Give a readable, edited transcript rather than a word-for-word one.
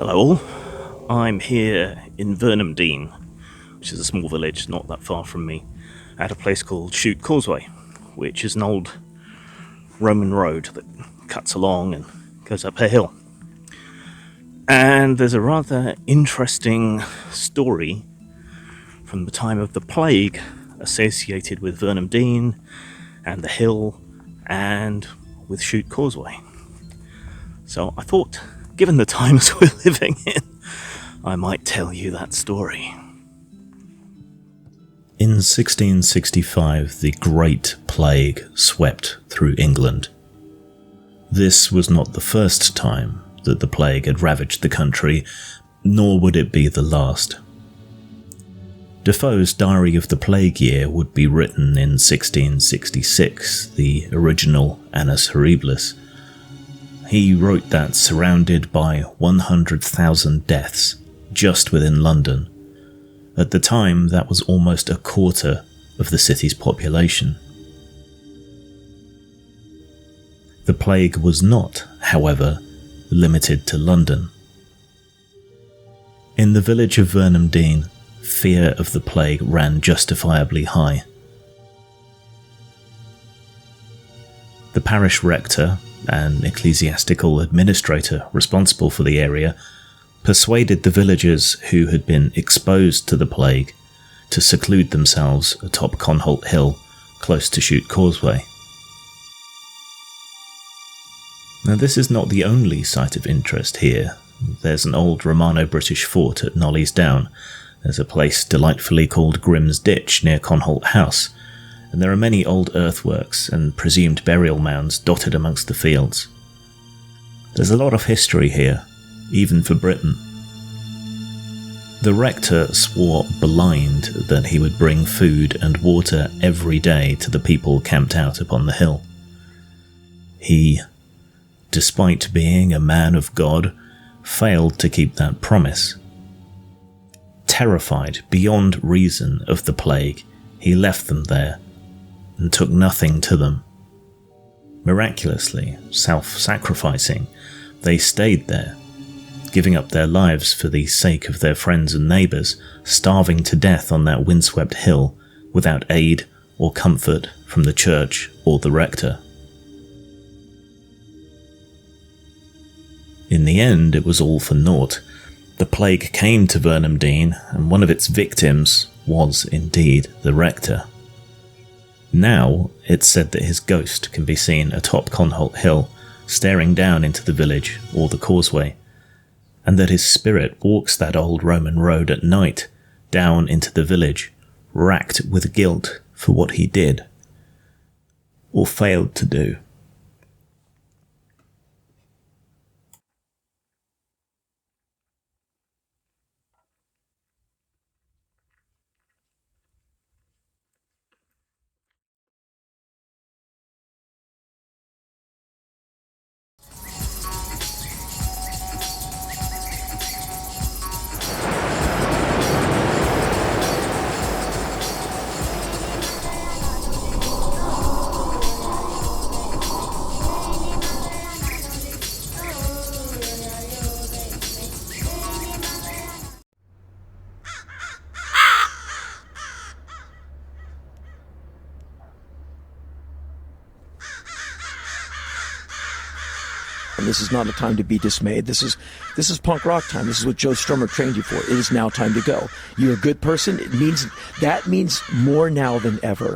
Hello all, I'm here in Vernham, which is a small village not that far from me, at a place called Chute Causeway, which is an old Roman road that cuts along and goes up a hill. And there's a rather interesting story from the time of the plague associated with Vernham Dean and the hill and with Chute Causeway. So I thought, given the times we're living in, I might tell you that story. In 1665, the Great Plague swept through England. This was not the first time that the plague had ravaged the country, nor would it be the last. Defoe's Diary of the Plague Year would be written in 1666, the original Annus Horribilis. He wrote that surrounded by 100,000 deaths just within London. At the time, that was almost a quarter of the city's population. The plague was not, however, limited to London. In the village of Vernham Dean, fear of the plague ran justifiably high. The parish rector, an ecclesiastical administrator responsible for the area, persuaded the villagers who had been exposed to the plague to seclude themselves atop Conholt Hill, close to Chute Causeway. Now, this is not the only site of interest here. There's an old Romano-British fort at Knolly's Down. There's a place delightfully called Grimm's Ditch near Conholt House, and there are many old earthworks and presumed burial mounds dotted amongst the fields. There's a lot of history here, even for Britain. The rector swore blind that he would bring food and water every day to the people camped out upon the hill. He, despite being a man of God, failed to keep that promise. Terrified beyond reason of the plague, he left them there and took nothing to them. Miraculously, self-sacrificing, they stayed there, giving up their lives for the sake of their friends and neighbours, starving to death on that windswept hill without aid or comfort from the church or the rector. In the end, it was all for naught. The plague came to Vernham Dean, and one of its victims was indeed the rector. Now, it's said that his ghost can be seen atop Conholt Hill, staring down into the village or the causeway, and that his spirit walks that old Roman road at night, down into the village, racked with guilt for what he did, or failed to do. And this is not a time to be dismayed. This is punk rock time. This is what Joe Strummer trained you for. It is now time to go. You're a good person. That means more now than ever.